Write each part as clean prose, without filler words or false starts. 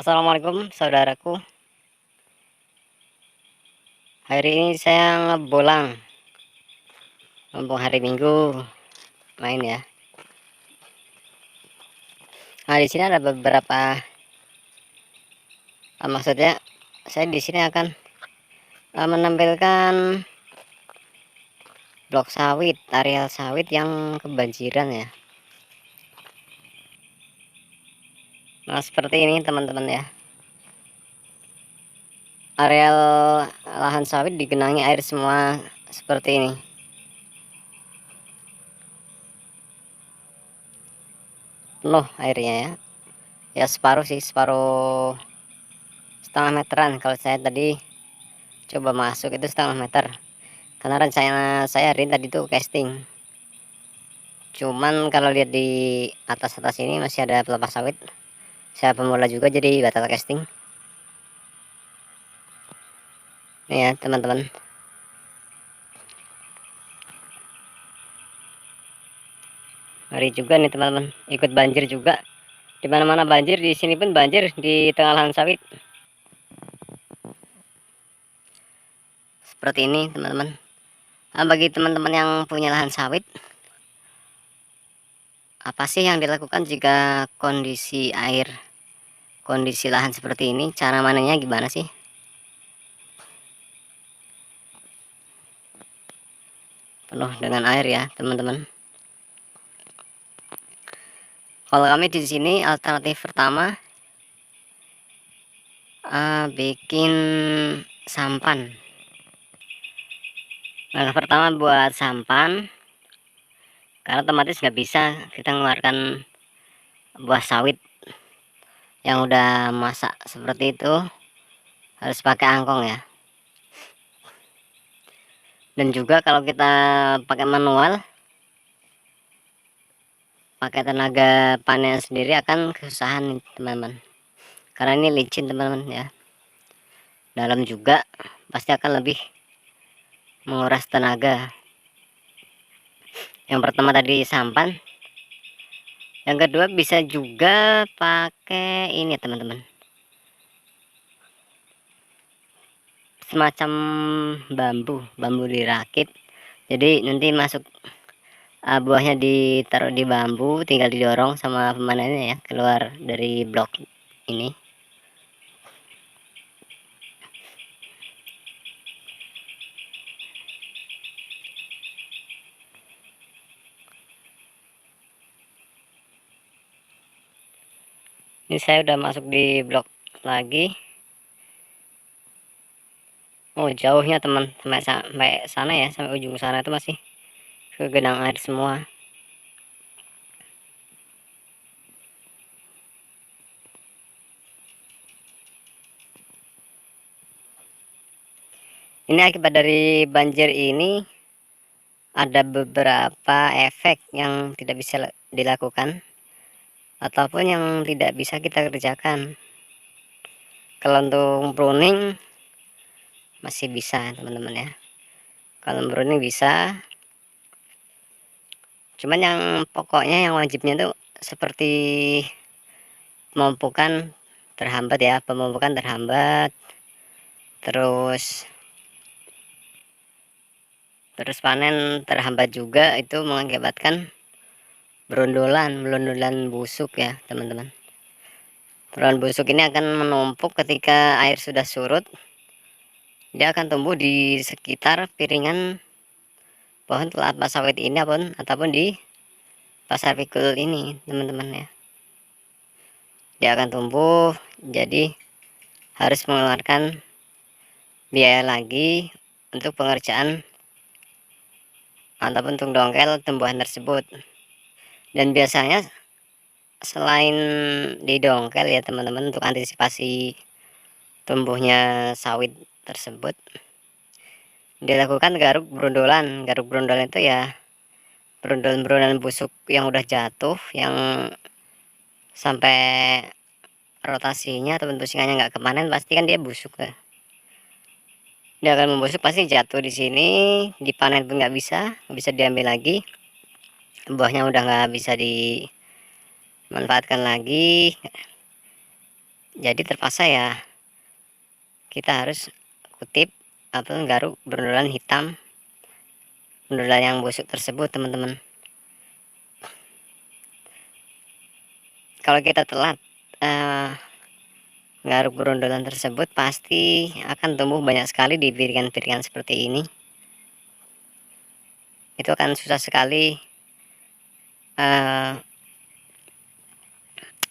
Assalamualaikum saudaraku. Hari ini saya ngebolang, mumpung hari Minggu main ya. Nah, di sini ada beberapa, maksudnya saya di sini akan menampilkan blok sawit, areal sawit yang kebanjiran ya. Nah, seperti ini teman-teman ya. Areal lahan sawit digenangi air semua seperti ini. Penuh airnya ya. Ya separuh sih, separuh setengah meteran. Kalau saya tadi coba masuk itu setengah meter. Karena rencana saya hari ini tadi tuh casting. Cuman kalau lihat di atas ini masih ada pelepah sawit. Saya pemula juga jadi batal casting. Nih ya teman-teman. Hari juga nih teman-teman, ikut banjir juga. Di mana-mana banjir, di sini pun banjir di tengah lahan sawit. Seperti ini teman-teman. Nah, bagi teman-teman yang punya lahan sawit, apa sih yang dilakukan jika kondisi air, kondisi lahan seperti ini? Cara mananya gimana sih? Penuh dengan air ya teman-teman. Kalau kami di sini alternatif pertama bikin sampan. Langkah pertama buat sampan, karena otomatis nggak bisa kita mengeluarkan buah sawit yang udah masak seperti itu, harus pakai angkong ya. Dan juga kalau kita pakai manual, pakai tenaga panen sendiri akan kesusahan teman-teman, karena ini licin teman-teman ya, dalam juga pasti akan lebih menguras tenaga. Yang pertama tadi sampan, yang kedua bisa juga pakai ini teman-teman, semacam bambu dirakit, jadi nanti masuk buahnya ditaruh di bambu, tinggal didorong sama pemanennya ya keluar dari blok ini. Ini saya udah masuk di blok lagi. Oh jauhnya teman, sampai sana ya, sampai ujung sana itu masih ke genang air semua. Ini akibat dari banjir ini ada beberapa efek yang tidak bisa dilakukan ataupun yang tidak bisa kita kerjakan. Kalau untuk pruning masih bisa teman-teman ya, kalau pruning bisa, cuman yang pokoknya yang wajibnya tuh seperti pemupukan terhambat ya, pemupukan terhambat, terus panen terhambat juga, itu mengakibatkan berundulan busuk ya teman-teman. Berundulan busuk ini akan menumpuk ketika air sudah surut, dia akan tumbuh di sekitar piringan pohon kelapa sawit ini ataupun di pasar pikul ini teman-teman ya. Dia akan tumbuh, jadi harus mengeluarkan biaya lagi untuk pengerjaan ataupun untuk dongkel tumbuhan tersebut. Dan biasanya selain didongkel ya teman-teman, untuk antisipasi tumbuhnya sawit tersebut, dilakukan garuk berundulan. Garuk berundulan itu ya berundulan busuk yang udah jatuh, yang sampai rotasinya atau pusingannya nggak kemanen, pasti kan dia busuk ya. Dia akan membusuk, pasti jatuh di sini, dipanen pun nggak bisa diambil lagi, buahnya udah nggak bisa dimanfaatkan lagi. Jadi terpaksa ya kita harus kutip atau garuk berundulan hitam, berundulan yang busuk tersebut teman-teman. Kalau kita telat garuk berundulan tersebut, pasti akan tumbuh banyak sekali di piringan-piringan seperti ini. Itu akan susah sekali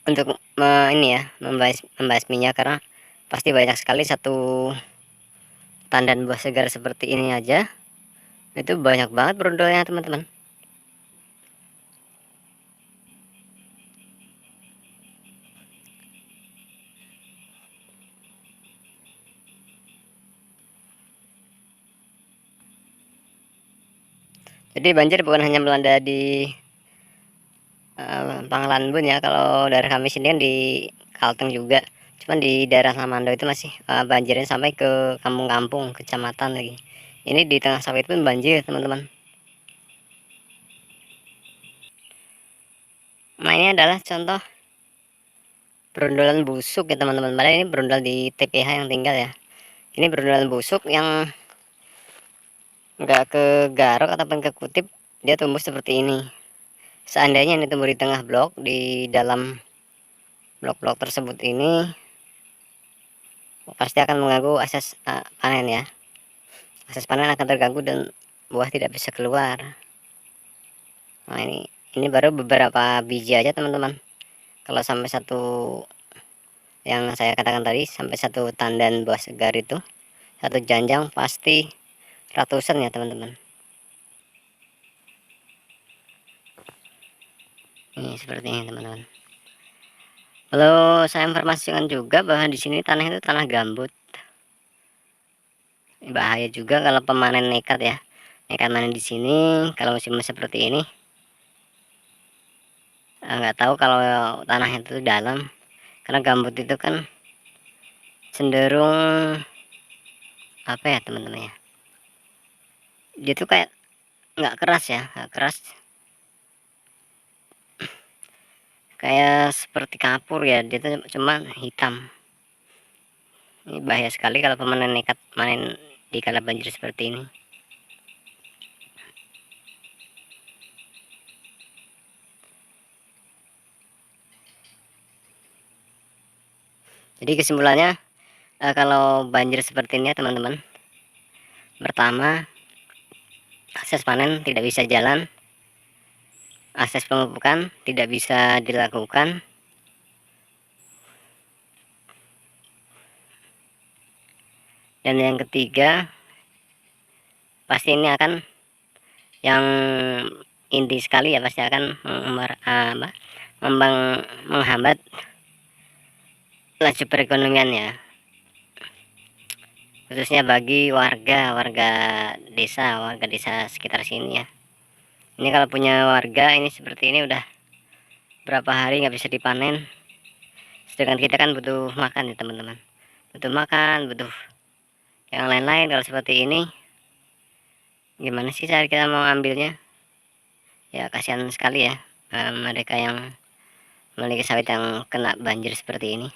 untuk ini ya, membasminya, karena pasti banyak sekali satu tandan buah segar seperti ini aja itu banyak banget berondolnya teman-teman. Jadi banjir bukan hanya melanda di Pangkalan Bun ya, kalau daerah kami sini kan di Kalteng juga, cuman di daerah Lamando itu masih banjirnya sampai ke kampung-kampung, kecamatan lagi. Ini di tengah sawit pun banjir teman-teman. Nah ini adalah contoh berundulan busuk ya teman-teman. Padahal ini berundal di TPH yang tinggal ya. Ini berundulan busuk yang nggak kegaruk ataupun kekutip, dia tumbuh seperti ini. Seandainya ini tumbuh di tengah blok, di dalam blok-blok tersebut ini pasti akan mengganggu akses panen ya. Akses panen akan terganggu dan buah tidak bisa keluar. Nah ini baru beberapa biji aja teman-teman. Kalau sampai satu, yang saya katakan tadi, sampai satu tandan buah segar itu, satu janjang pasti ratusan ya teman-teman. Ini seperti ini teman-teman. Lalu saya informasikan juga bahwa di sini tanah itu tanah gambut. Bahaya juga kalau pemanen nekat ya. Nekat manen di sini kalau musim seperti ini. Nggak tahu kalau tanahnya itu dalam, karena gambut itu kan cenderung apa ya teman-teman ya, dia tuh kayak nggak keras ya, nggak keras, kayak seperti kapur ya, dia tuh cuma hitam. Ini bahaya sekali kalau pemanen nekat manen di kala banjir seperti ini. Jadi kesimpulannya, kalau banjir seperti ini ya teman-teman, pertama akses panen tidak bisa jalan, akses pemupukan tidak bisa dilakukan, dan yang ketiga pasti ini akan, yang inti sekali ya, pasti akan menghambat laju perekonomian ya, khususnya bagi warga desa sekitar sini ya. Ini kalau punya warga ini seperti ini udah berapa hari nggak bisa dipanen, sedangkan kita kan butuh makan ya teman-teman, butuh makan, butuh yang lain-lain. Kalau seperti ini gimana sih cara kita mau ambilnya ya, kasihan sekali ya mereka yang memiliki sawit yang kena banjir seperti ini.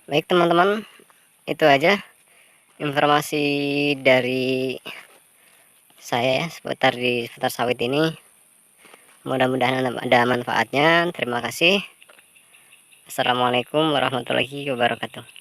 Baik teman-teman, itu aja informasi dari saya ya seputar sawit ini. Mudah-mudahan ada manfaatnya. Terima kasih. Assalamualaikum warahmatullahi wabarakatuh.